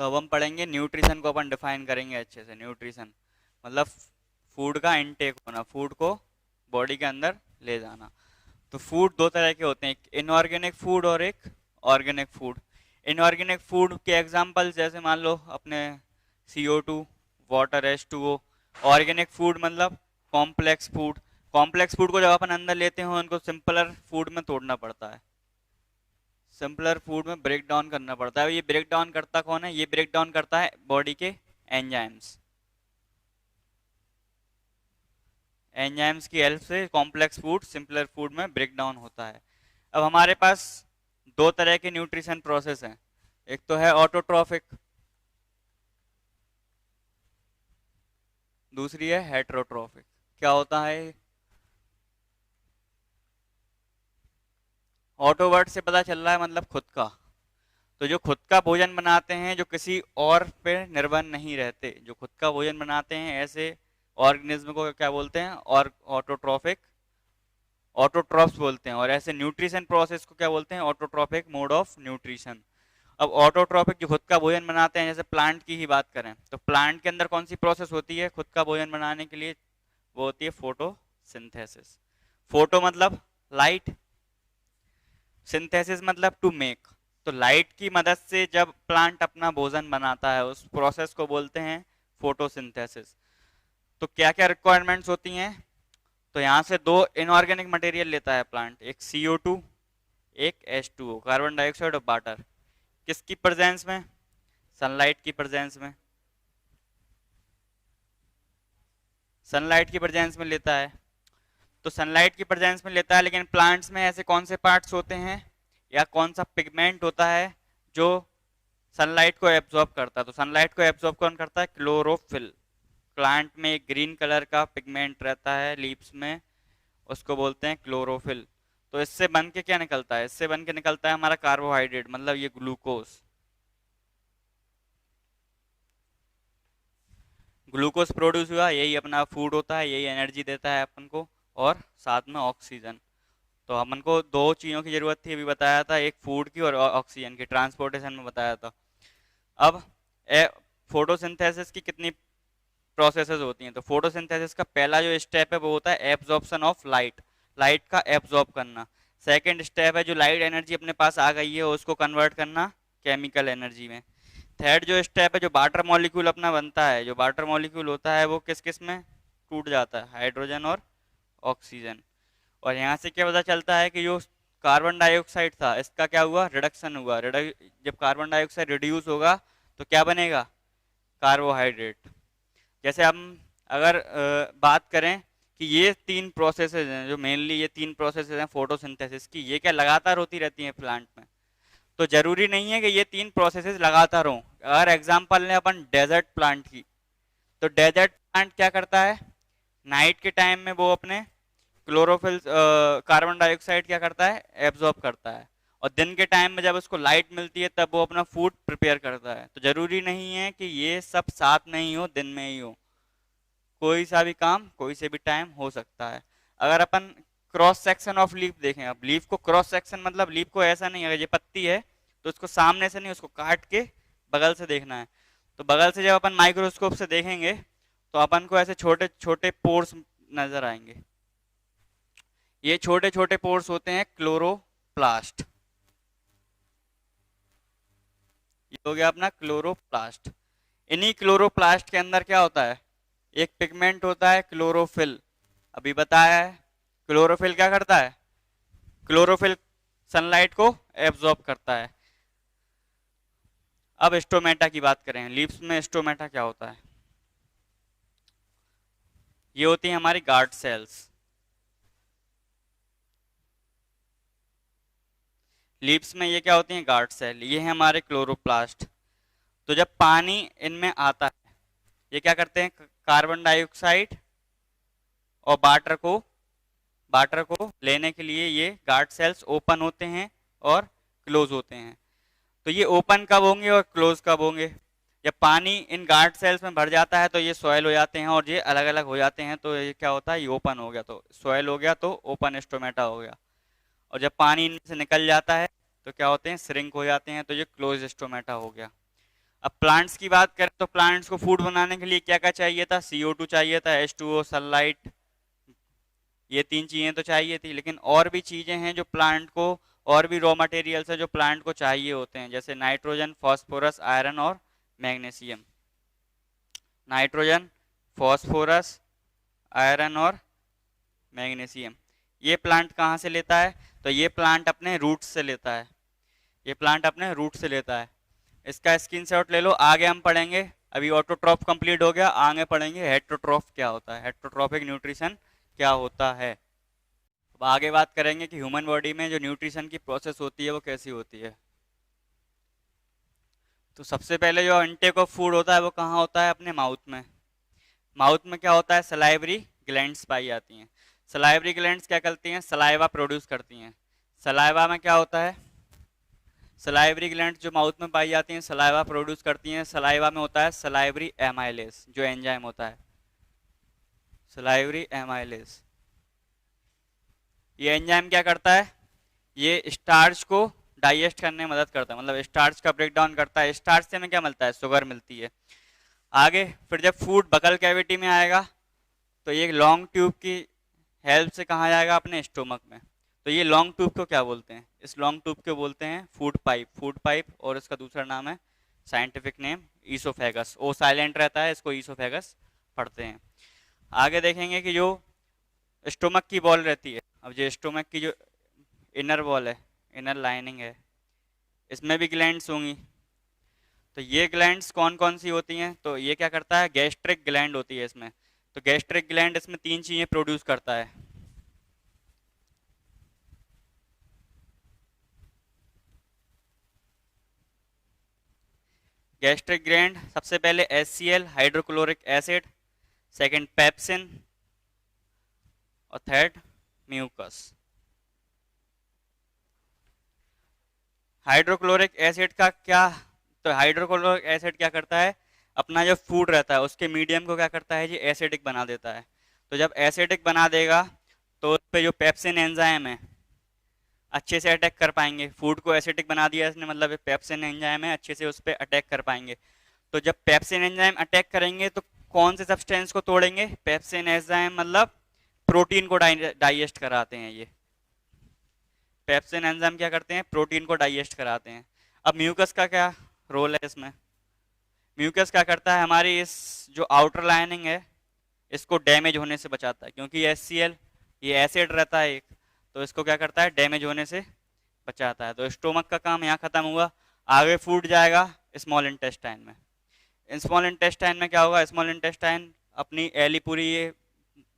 तो अब हम पढ़ेंगे न्यूट्रिशन को, अपन डिफाइन करेंगे अच्छे से। न्यूट्रिशन मतलब फूड का इनटेक होना, फूड को बॉडी के अंदर ले जाना। तो फूड दो तरह के होते हैं, एक इनऑर्गेनिक फूड और एक ऑर्गेनिक फूड। इनऑर्गेनिक फूड के एग्जांपल जैसे मान लो अपने CO2, water, H2O। Organic food मतलब कॉम्प्लेक्स फूड। कॉम्प्लेक्स फूड को जब अपन अंदर लेते हो उनको सिंपलर फूड में तोड़ना पड़ता है, सिंपलर फूड में ब्रेक डाउन करना पड़ता है। ये ब्रेक डाउन करता कौन है? ये ब्रेक डाउन करता है बॉडी के एंजाइम्स। एंजाइम्स की हेल्प से कॉम्प्लेक्स फूड सिंपलर फूड में ब्रेक डाउन होता है। अब हमारे पास दो तरह के न्यूट्रिशन प्रोसेस हैं, एक तो है ऑटोट्रॉफिक, दूसरी है हेटरोट्रॉफिक। क्या होता है? ऑटो वर्ड से पता चल रहा है मतलब खुद का। तो जो खुद का भोजन बनाते हैं, जो किसी और पे निर्भर नहीं रहते, जो खुद का भोजन बनाते हैं, ऐसे ऑर्गेनिज्म को क्या बोलते हैं? और ऑटोट्रॉफिक, ऑटोट्रॉफ्स बोलते हैं। और ऐसे न्यूट्रिशन प्रोसेस को क्या बोलते हैं? Autotrophic mode of nutrition. अब ऑटोट्रॉफिक जो खुद का भोजन बनाते हैं, जैसे प्लांट की ही बात करें तो प्लांट के अंदर कौन सी प्रोसेस होती है खुद का भोजन बनाने के लिए? वो होती है फोटोसिंथेसिस। फोटो मतलब लाइट, सिंथेसिस मतलब टू मेक। तो लाइट की मदद से जब प्लांट अपना भोजन बनाता है उस प्रोसेस को बोलते हैं फोटोसिंथेसिस। तो क्या क्या रिक्वायरमेंट्स होती हैं? तो यहाँ से दो इनऑर्गेनिक मटेरियल लेता है प्लांट, एक CO2, एक H2O, कार्बन डाइऑक्साइड और वाटर। किसकी प्रेजेंस में? सनलाइट की प्रेजेंस में। सनलाइट की प्रेजेंस में लेता है। तो सनलाइट की प्रेजेंस में लेता है, लेकिन प्लांट्स में ऐसे कौन से पार्ट्स होते हैं या कौन सा पिगमेंट होता है जो सनलाइट को एब्जॉर्ब करता है? तो सनलाइट को एब्जॉर्ब कौन करता है? क्लोरोफिल। प्लांट में एक ग्रीन कलर का पिगमेंट रहता है लीव्स में, उसको बोलते हैं क्लोरोफिल। तो इससे बन के क्या निकलता है? इससे बन के निकलता है हमारा कार्बोहाइड्रेट, मतलब ये ग्लूकोज। ग्लूकोज प्रोड्यूस हुआ, यही अपना फूड होता है, यही एनर्जी देता है अपन को, और साथ में ऑक्सीजन। तो अपन को दो चीज़ों की जरूरत थी, अभी बताया था, एक फूड की और ऑक्सीजन की, ट्रांसपोर्टेशन में बताया था। अब फोटोसिंथेसिस की कितनी प्रोसेसेस होती हैं? तो फोटोसिंथेसिस का पहला जो स्टेप है वो होता है एब्जॉर्प्शन ऑफ लाइट, लाइट का एब्जॉर्ब करना। सेकंड स्टेप है जो लाइट एनर्जी अपने पास आ गई है उसको कन्वर्ट करना केमिकल एनर्जी में। थर्ड जो स्टेप है, जो वाटर मॉलिक्यूल अपना बनता है, जो वाटर मॉलिक्यूल होता है वो किस किस में टूट जाता है? हाइड्रोजन और ऑक्सीजन। और यहाँ से क्या पता चलता है कि जो कार्बन डाइऑक्साइड था इसका क्या हुआ? रिडक्शन हुआ। जब कार्बन डाइऑक्साइड रिड्यूस होगा तो क्या बनेगा? कार्बोहाइड्रेट। जैसे हम अगर बात करें कि ये तीन प्रोसेसेस हैं, जो मेनली ये तीन प्रोसेसेस हैं फोटोसिंथेसिस की, ये क्या लगातार होती रहती हैं प्लांट में? तो जरूरी नहीं है कि ये तीन प्रोसेसेस लगातार हों। अगर एग्जांपल लें अपन डेजर्ट प्लांट की, तो डेजर्ट प्लांट क्या करता है? नाइट के टाइम में वो अपने क्लोरोफिल कार्बन डाइऑक्साइड क्या करता है? एब्जॉर्ब करता है। और दिन के टाइम में जब उसको लाइट मिलती है तब वो अपना फूड प्रिपेयर करता है। तो जरूरी नहीं है कि ये सब साथ में ही हो, दिन में ही हो, कोई सा भी काम कोई से भी टाइम हो सकता है। अगर अपन क्रॉस सेक्शन ऑफ लीफ देखें, अब लीफ को क्रॉस सेक्शन मतलब लीफ को ऐसा नहीं, अगर ये पत्ती है तो उसको सामने से नहीं, उसको काट के बगल से देखना है। तो बगल से जब अपन माइक्रोस्कोप से देखेंगे तो अपन को ऐसे छोटे छोटे पोर्स नजर आएंगे। ये छोटे छोटे पोर्स होते हैं क्लोरोप्लास्ट। ये हो गया अपना क्लोरोप्लास्ट। इन्हीं क्लोरोप्लास्ट के अंदर क्या होता है? एक पिगमेंट होता है क्लोरोफिल। अभी बताया है क्लोरोफिल क्या करता है? क्लोरोफिल सनलाइट को एब्जॉर्ब करता है। अब स्टोमेटा की बात करें, लीव्स में स्टोमेटा क्या होता है? ये होती है हमारी गार्ड सेल्स। लीव्स में ये क्या होती हैं? Guard cell. ये है हमारे क्लोरोप्लास्ट। तो जब पानी इनमें आता है, ये क्या करते हैं? कार्बन डाइऑक्साइड और वाटर को लेने के लिए ये गार्ड सेल्स ओपन होते हैं और क्लोज होते हैं। तो ये ओपन कब होंगे और क्लोज कब होंगे? जब पानी इन गार्ड सेल्स में भर जाता है तो ये सॉइल हो जाते हैं और ये अलग अलग हो जाते हैं, तो ये क्या होता है? ये ओपन हो गया, तो सॉइल हो गया, तो ओपन स्टोमेटा हो गया। और जब पानी इनमें से निकल जाता है तो क्या होते हैं? श्रिंक हो जाते हैं, तो ये क्लोज स्टोमेटा हो गया। अब प्लांट्स की बात करें तो प्लांट्स को फूड बनाने के लिए क्या क्या चाहिए था, CO2 चाहिए था, H2O, सनलाइट, ये 3 चीजें तो चाहिए थी। लेकिन और भी चीजें हैं जो प्लांट को, और भी रॉ मटेरियल्स है जो प्लांट को चाहिए होते हैं, जैसे नाइट्रोजन, फास्फोरस, आयरन और मैग्नीशियम। नाइट्रोजन, फास्फोरस, आयरन और मैग्नीशियम, ये प्लांट कहाँ से लेता है, तो ये प्लांट अपने रूट से लेता है, ये प्लांट अपने रूट से लेता है। इसका स्क्रीनशॉट ले लो, आगे हम पढ़ेंगे। अभी ऑटोट्रॉफ कंप्लीट हो गया, आगे पढ़ेंगे हेट्रोट्रॉफ क्या होता है, हेट्रोट्रॉफिक न्यूट्रिशन क्या होता है। अब आगे बात करेंगे कि ह्यूमन बॉडी में जो न्यूट्रिशन की प्रोसेस होती है वो कैसी होती है। तो सबसे पहले जो इंटेक ऑफ फूड होता है वो कहाँ होता है, अपने माउथ में। माउथ में क्या होता है, सलाइवरी ग्लैंड्स पाई जाती हैं। सलाइवरी ग्लैंड्स क्या करती हैं, सलाइवा प्रोड्यूस करती हैं। सलाइवा में क्या होता है, सलाइवरी ग्लैंड जो माउथ में पाई जाती हैं सलाइवा प्रोड्यूस करती हैं। सलाइवा में होता है सलाइवरी एमाइलेज जो एंजाइम होता है, सलाइवरी एमाइलेज। ये एंजाइम क्या करता है, ये स्टार्च को डाइजेस्ट करने में मदद करता है, मतलब स्टार्च का ब्रेक डाउन करता है। स्टार्च से हमें क्या मिलता है, शुगर मिलती है। आगे फिर जब फूड बकल कैविटी में आएगा तो ये लॉन्ग ट्यूब की हेल्प से कहाँ जाएगा, अपने स्टोमक में। तो ये लॉन्ग ट्यूब को क्या बोलते हैं, इस लॉन्ग ट्यूब को बोलते हैं फूड पाइप, फूड पाइप। और इसका दूसरा नाम है, साइंटिफिक नेम, ईसोफेगस। ओ साइलेंट रहता है, इसको ईसोफेगस पढ़ते हैं। आगे देखेंगे कि जो स्टोमक की बॉल रहती है, अब जो स्टोमक की जो इनर वॉल है, इनर लाइनिंग है, इसमें भी ग्लैंड्स होंगी। तो ये ग्लैंड्स कौन कौन सी होती हैं, तो ये क्या करता है, गैस्ट्रिक ग्लैंड होती है इसमें। तो गैस्ट्रिक ग्लैंड इसमें 3 चीजें प्रोड्यूस करता है। गैस्ट्रिक ग्लैंड सबसे पहले HCl, hydrochloric acid, second pepsin और थर्ड म्यूकस। हाइड्रोक्लोरिक एसिड का क्या, तो हाइड्रोक्लोरिक एसिड क्या करता है, अपना जो फूड रहता है उसके मीडियम को क्या करता है, ये एसिडिक बना देता है। तो जब एसिडिक बना देगा तो उस पे जो पेप्सिन एंजाइम है अच्छे से अटैक कर पाएंगे। फूड को एसिडिक बना दिया इसने, मतलब पेप्सिन एंजाइम है, अच्छे से उस पर अटैक कर पाएंगे। तो जब पेप्सिन एंजाइम अटैक करेंगे तो कौन से सब्सटेंस को तोड़ेंगे, पेप्सिन एंजाइम मतलब प्रोटीन को डाइजेस्ट कराते हैं। ये पेप्सिन एंजाइम क्या करते हैं, प्रोटीन को डाइजेस्ट कराते हैं। अब म्यूकस का क्या रोल है इसमें, म्यूकस क्या करता है, हमारी इस जो आउटर लाइनिंग है इसको डैमेज होने से बचाता है, क्योंकि HCl ये एसिड रहता है एक, तो इसको क्या करता है, डैमेज होने से बचाता है। तो स्टोमक का काम यहाँ खत्म हुआ। आगे फूड जाएगा स्मॉल इंटेस्टाइन में। स्मॉल इंटेस्टाइन में क्या होगा, स्मॉल इंटेस्टाइन अपनी पूरी ये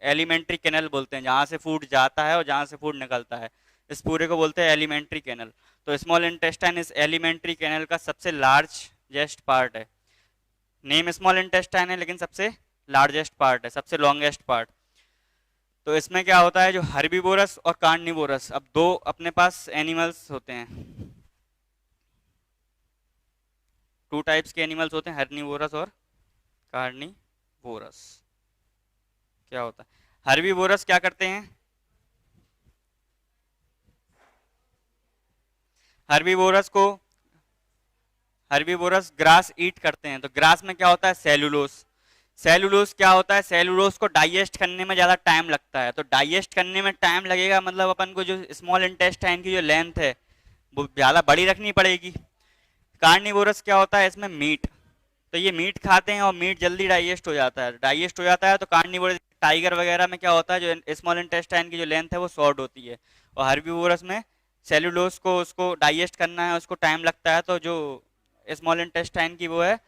एलिमेंट्री कैनल बोलते हैं, जहाँ से फूड जाता है और जहाँ से फूड निकलता है, इस पूरे को बोलते हैं एलिमेंट्री कैनल। तो स्मॉल इंटेस्टाइन इस एलिमेंट्री कैनल का सबसे लार्जेस्ट पार्ट है। नेम स्मॉल इंटेस्टाइन है लेकिन सबसे लार्जेस्ट पार्ट है, सबसे लॉन्गेस्ट पार्ट। तो इसमें क्या होता है, जो हर्बीवोरस और कार्निवोरस, अब 2 अपने पास एनिमल्स होते हैं, 2 टाइप्स के एनिमल्स होते हैं, हर्बीवोरस और कार्निवोरस। क्या होता है, हर्बीवोरस क्या करते हैं, हर्बीवोरस ग्रास ईट करते हैं। तो ग्रास में क्या होता है, सेलुलोस। सेलुलोस क्या होता है, सेलुलोस को डाइजेस्ट करने में ज़्यादा टाइम लगता है। तो डाइजेस्ट करने में टाइम लगेगा, मतलब अपन को जो स्मॉल इंटेस्टाइन की जो लेंथ है वो ज़्यादा बड़ी रखनी पड़ेगी। कार्निवोरस क्या होता है, इसमें मीट, तो ये मीट खाते हैं और मीट जल्दी डाइजेस्ट हो जाता है, डाइजेस्ट हो जाता है। तो कार्निवोरस, टाइगर वगैरह में क्या होता है, जो स्मॉल इंटेस्टाइन की जो लेंथ है वो शॉर्ट होती है, और हर्बीवोरस में सेलुलोस को उसको डाइजेस्ट करना है, उसको टाइम लगता है, तो जो स्मॉल इंटेस्टाइन की वो है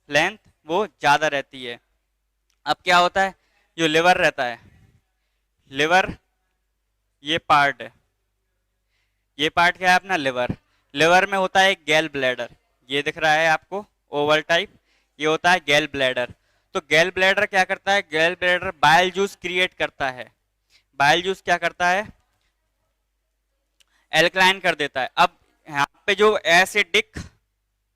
लेंथ वो ज़्यादा रहती है। अब क्या होता है, जो लिवर रहता है, लिवर ये पार्ट है, ये पार्ट क्या है अपना लिवर। लिवर में होता है एक गैल ब्लैडर, ये दिख रहा है आपको ओवल टाइप, ये होता है गैल ब्लैडर। तो गैल ब्लैडर क्या करता है, गैल ब्लैडर बाइल जूस क्रिएट करता है। बाइल जूस क्या करता है, एल्कलाइन कर देता है। अब यहाँ पे जो एसिडिक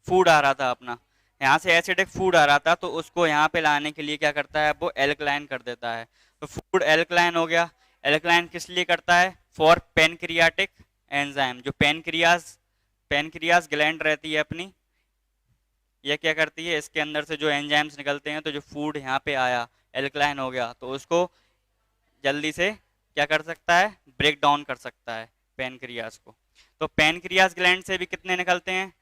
फूड आ रहा था अपना, यहाँ से एसिडिक फूड आ रहा था, तो उसको यहाँ पे लाने के लिए क्या करता है, वो एल्कलाइन कर देता है। तो फूड एल्कलाइन हो गया। एल्कलाइन किस लिए करता है, फॉर पेनक्रियाटिक एंजाइम, जो पेनक्रियाज ग्लैंड रहती है अपनी, ये क्या करती है, इसके अंदर से जो एंजाइम्स निकलते हैं, तो जो फूड यहाँ पे आया एल्कलाइन हो गया, तो उसको जल्दी से क्या कर सकता है, ब्रेक डाउन कर सकता है पैनक्रियाज को। तो पैनक्रियाज ग्लैंड से भी कितने निकलते हैं,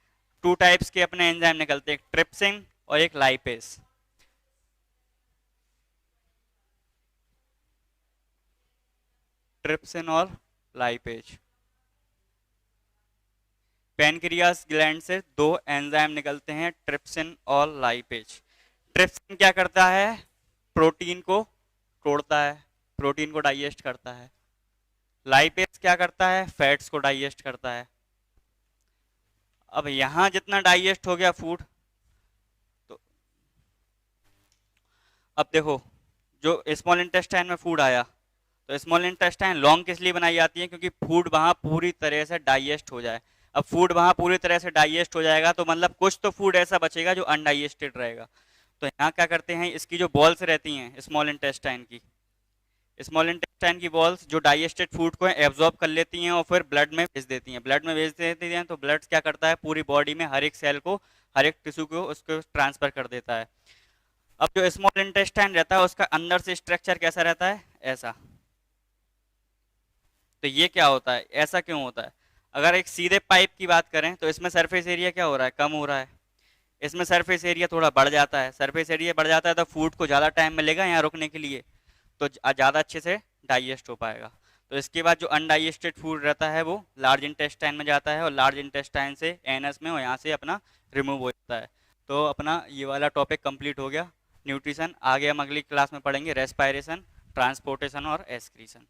2 टाइप्स के अपने एंजाइम निकलते हैं, एक ट्रिप्सिन और एक लाइपेज। ट्रिप्सिन और लाइपेज। पैनक्रियाज ग्लैंड से 2 एंजाइम निकलते हैं, ट्रिप्सिन और लाइपेज। ट्रिप्सिन क्या करता है, प्रोटीन को तोड़ता है, प्रोटीन को डाइजेस्ट करता है। लाइपेज क्या करता है, फैट्स को डाइजेस्ट करता है। अब यहां जितना डाइजेस्ट हो गया फूड, तो अब देखो जो स्मॉल इंटेस्टाइन में फूड आया, तो स्मॉल इंटेस्टाइन लॉन्ग किस लिए बनाई जाती है, क्योंकि फूड वहां पूरी तरह से डाइजेस्ट हो जाए। अब फूड वहां पूरी तरह से डाइजेस्ट हो जाएगा तो मतलब कुछ तो फूड ऐसा बचेगा जो अनडाइजेस्टेड रहेगा। तो यहाँ क्या करते हैं, इसकी जो बॉल्स रहती हैं स्मॉल इंटेस्टाइन की, स्मॉल इंटेस्टाइन की बॉल्स जो डाइजेस्टेड फूड को एब्जॉर्ब कर लेती हैं और फिर ब्लड में भेज देती हैं। ब्लड में भेज देती हैं तो ब्लड क्या करता है, पूरी बॉडी में हर एक सेल को, हर एक टिश्यू को उसको ट्रांसफर कर देता है। अब जो स्मॉल इंटेस्टाइन रहता है उसका अंदर से स्ट्रक्चर कैसा रहता है, ऐसा। तो ये क्या होता है, ऐसा क्यों होता है, अगर एक सीधे पाइप की बात करें तो इसमें सरफेस एरिया क्या हो रहा है, कम हो रहा है। इसमें सरफेस एरिया थोड़ा बढ़ जाता है, सरफेस एरिया बढ़ जाता है तो फूड को ज़्यादा टाइम मिलेगा यहाँ रुकने के लिए, तो ज़्यादा अच्छे से डाइजेस्ट हो पाएगा। तो इसके बाद जो अनडाइजेस्टेड फूड रहता है वो लार्ज इंटेस्टाइन में जाता है और लार्ज इंटेस्टाइन से एनस में और यहाँ से अपना रिमूव हो जाता है। तो अपना ये वाला टॉपिक कंप्लीट हो गया न्यूट्रिशन। आगे हम अगली क्लास में पढ़ेंगे रेस्पायरेशन, ट्रांसपोर्टेशन और एक्सक्रीशन।